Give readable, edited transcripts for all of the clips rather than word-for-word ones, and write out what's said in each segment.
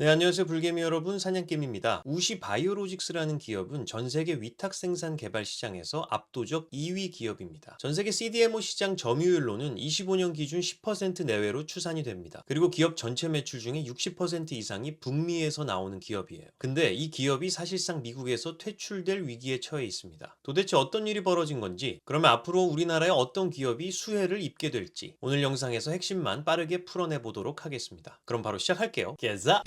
네, 안녕하세요. 불개미 여러분. 사냥개미입니다. 우시 바이오로직스라는 기업은 전 세계 위탁 생산 개발 시장에서 압도적 2위 기업입니다. 전 세계 CDMO 시장 점유율로는 25년 기준 10% 내외로 추산이 됩니다. 그리고 기업 전체 매출 중에 60% 이상이 북미에서 나오는 기업이에요. 근데 이 기업이 사실상 미국에서 퇴출될 위기에 처해 있습니다. 도대체 어떤 일이 벌어진 건지, 그러면 앞으로 우리나라의 어떤 기업이 수혜를 입게 될지 오늘 영상에서 핵심만 빠르게 풀어내 보도록 하겠습니다. 그럼 바로 시작할게요. 개자!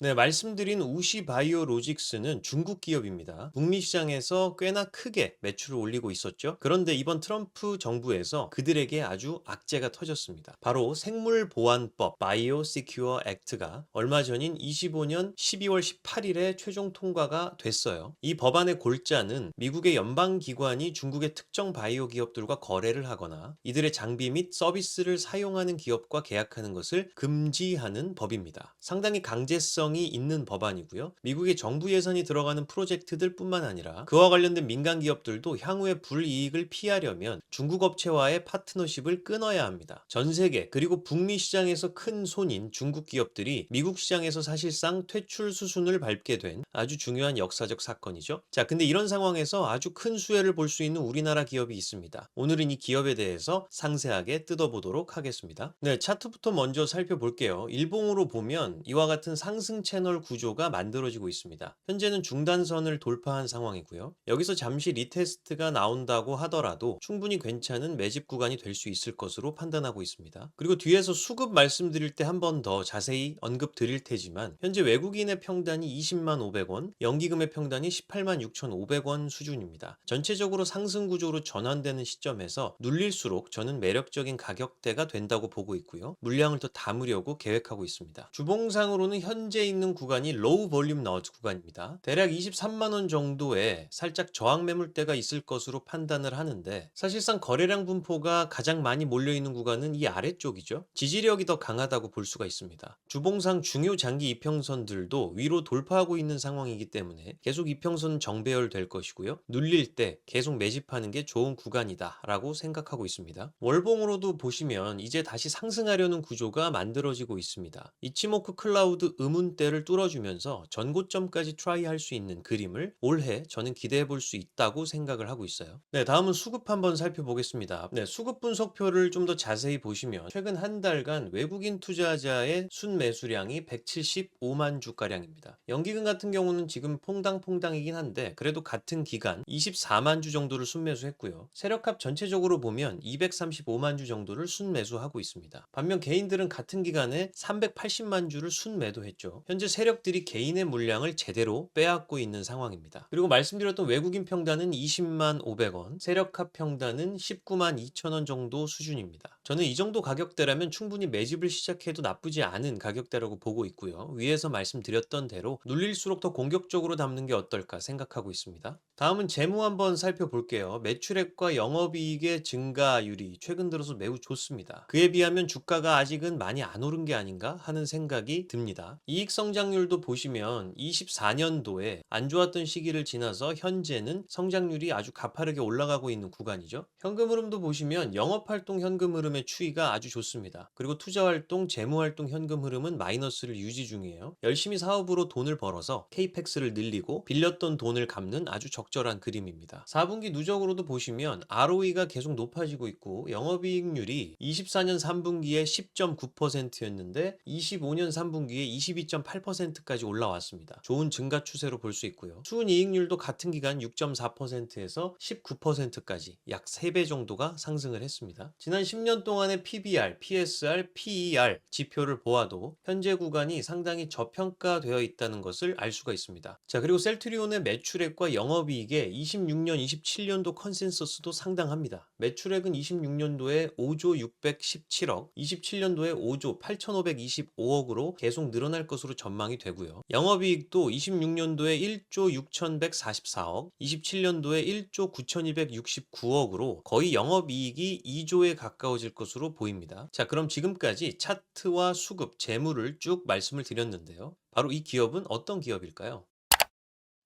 네, 말씀드린 우시 바이오로직스는 중국 기업입니다. 북미 시장에서 꽤나 크게 매출을 올리고 있었죠. 그런데 이번 트럼프 정부에서 그들에게 아주 악재가 터졌습니다. 바로 생물보안법 바이오 시큐어 액트가 얼마 전인 25년 12월 18일에 최종 통과가 됐어요. 이 법안의 골자는 미국의 연방기관이 중국의 특정 바이오 기업들과 거래를 하거나 이들의 장비 및 서비스를 사용하는 기업과 계약하는 것을 금지하는 법입니다. 상당히 강제성이 있는 법안이고요. 미국의 정부 예산이 들어가는 프로젝트들 뿐만 아니라 그와 관련된 민간 기업들도 향후의 불이익을 피하려면 중국 업체와의 파트너십을 끊어야 합니다. 전 세계 그리고 북미 시장에서 큰 손인 중국 기업들이 미국 시장에서 사실상 퇴출 수순을 밟게 된 아주 중요한 역사적 사건이죠. 자, 근데 이런 상황에서 아주 큰 수혜를 볼 수 있는 우리나라 기업이 있습니다. 오늘은 이 기업에 대해서 상세하게 뜯어보도록 하겠습니다. 네, 차트부터 먼저 살펴볼게요. 일봉으로 보면 이와 같은 상승 채널 구조가 만들어지고 있습니다. 현재는 중단선을 돌파한 상황이고요. 여기서 잠시 리테스트가 나온다고 하더라도 충분히 괜찮은 매집 구간이 될 수 있을 것으로 판단하고 있습니다. 그리고 뒤에서 수급 말씀드릴 때 한 번 더 자세히 언급 드릴 테지만 현재 외국인의 평단이 20만 500원, 연기금의 평단이 18만 6,500원 수준입니다. 전체적으로 상승 구조로 전환되는 시점에서 눌릴수록 저는 매력적인 가격대가 된다고 보고 있고요. 물량을 더 담으려고 계획하고 있습니다. 주봉상으로는 현재 있는 구간이 로우 볼륨 너즈 구간입니다. 대략 23만원 정도의 살짝 저항 매물대가 있을 것으로 판단을 하는데 사실상 거래량 분포가 가장 많이 몰려있는 구간은 이 아래쪽이죠. 지지력이 더 강하다고 볼 수가 있습니다. 주봉상 중요 장기 이평선들도 위로 돌파하고 있는 상황이기 때문에 계속 이평선 정배열될 것이고요. 눌릴 때 계속 매집하는 게 좋은 구간이다 라고 생각하고 있습니다. 월봉으로도 보시면 이제 다시 상승하려는 구조가 만들어지고 있습니다. 이치모쿠 클라우드 음운대를 뚫어주면서 전고점까지 트라이할 수 있는 그림을 올해 저는 기대해 볼 수 있다고 생각을 하고 있어요. 네, 다음은 수급 한번 살펴보겠습니다. 네, 수급 분석표를 좀 더 자세히 보시면 최근 한 달간 외국인 투자자의 순매수량이 175만 주가량입니다. 연기금 같은 경우는 지금 퐁당퐁당이긴 한데 그래도 같은 기간 24만 주 정도를 순매수했고요. 세력합 전체적으로 보면 235만 주 정도를 순매수하고 있습니다. 반면 개인들은 같은 기간에 380만 주를 순매도했죠. 현재 세력들이 개인의 물량을 제대로 빼앗고 있는 상황입니다. 그리고 말씀드렸던 외국인 평단은 20만 500원, 세력합 평단은 19만 2천 원 정도 수준입니다. 저는 이 정도 가격대라면 충분히 매집을 시작해도 나쁘지 않은 가격대라고 보고 있고요. 위에서 말씀드렸던 대로 눌릴수록 더 공격적으로 담는 게 어떨까 생각하고 있습니다. 다음은 재무 한번 살펴볼게요. 매출액과 영업이익의 증가율이 최근 들어서 매우 좋습니다. 그에 비하면 주가가 아직은 많이 안 오른 게 아닌가 하는 생각이 듭니다. 이익 성장률도 보시면 24년도에 안 좋았던 시기를 지나서 현재는 성장률이 아주 가파르게 올라가고 있는 구간이죠. 현금 흐름도 보시면 영업활동 현금 흐름의 추이가 아주 좋습니다. 그리고 투자활동, 재무활동 현금 흐름은 마이너스를 유지 중이에요. 열심히 사업으로 돈을 벌어서 케이펙스를 늘리고 빌렸던 돈을 갚는 아주 적절한 그림입니다. 4분기 누적으로도 보시면 ROE가 계속 높아지고 있고 영업이익률이 24년 3분기에 10.9%였는데 25년 3분기에 22.8%까지 올라왔습니다. 좋은 증가 추세로 볼 수 있고요. 순이익률도 같은 기간 6.4%에서 19%까지 약 3배 정도가 상승을 했습니다. 지난 10년 동안의 PBR, PSR, PER 지표를 보아도 현재 구간이 상당히 저평가되어 있다는 것을 알 수가 있습니다. 자, 그리고 셀트리온의 매출액과 영업이익의 26년, 27년도 컨센서스도 상당합니다. 매출액은 26년도에 5조 617억, 27년도에 5조 8,525억으로 계속 늘어날 것으로 전망이 되고요. 영업이익도 26년도에 1조 6,144억, 27년도에 1조 9,269억으로 거의 영업이익이 2조에 가까워질 것으로 보입니다. 자, 그럼 지금까지 차트와 수급, 재무를 쭉 말씀을 드렸는데요. 바로 이 기업은 어떤 기업일까요?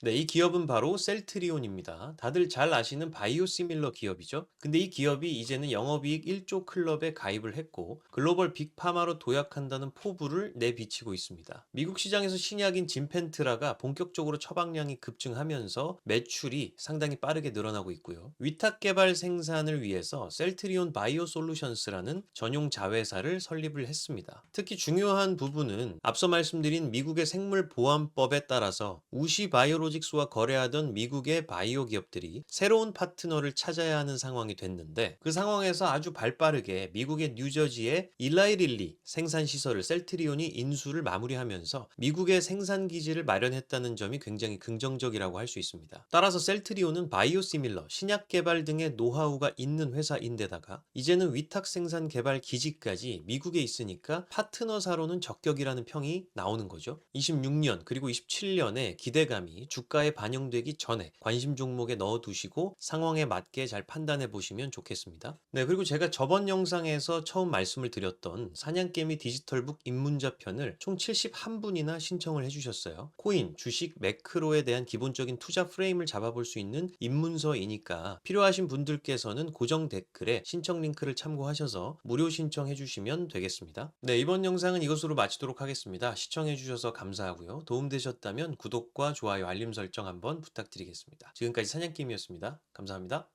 네, 이 기업은 바로 셀트리온입니다. 다들 잘 아시는 바이오시밀러 기업이죠. 근데 이 기업이 이제는 영업이익 1조 클럽에 가입을 했고 글로벌 빅파마로 도약한다는 포부를 내비치고 있습니다. 미국 시장에서 신약인 진펜트라가 본격적으로 처방량이 급증하면서 매출이 상당히 빠르게 늘어나고 있고요. 위탁 개발 생산을 위해서 셀트리온 바이오솔루션스라는 전용 자회사를 설립을 했습니다. 특히 중요한 부분은 앞서 말씀드린 미국의 생물보안법에 따라서 우시 바이오로직스와 거래하던 미국의 바이오 기업들이 새로운 파트너를 찾아야 하는 상황이 됐는데 그 상황에서 아주 발빠르게 미국의 뉴저지의 일라이릴리 생산시설을 셀트리온이 인수를 마무리하면서 미국의 생산 기지를 마련했다는 점이 굉장히 긍정적이라고 할 수 있습니다. 따라서 셀트리온은 바이오시밀러, 신약 개발 등의 노하우가 있는 회사인데다가 이제는 위탁 생산 개발 기지까지 미국에 있으니까 파트너사로는 적격이라는 평이 나오는 거죠. 26년 그리고 27년에 기대감이 주가에 반영되기 전에 관심 종목에 넣어두시고 상황에 맞게 잘 판단해 보시면 좋겠습니다. 네, 그리고 제가 저번 영상에서 처음 말씀을 드렸던 사냥개미 디지털북 입문자 편을 총 71분이나 신청을 해주셨어요. 코인, 주식, 매크로에 대한 기본적인 투자 프레임을 잡아볼 수 있는 입문서이니까 필요하신 분들께서는 고정 댓글에 신청 링크를 참고하셔서 무료 신청해 주시면 되겠습니다. 네, 이번 영상은 이것으로 마치도록 하겠습니다. 시청해 주셔서 감사하고요. 도움되셨다면 구독과 좋아요, 알림 설정 한번 부탁드리겠습니다. 지금까지 사냥개미였습니다. 감사합니다.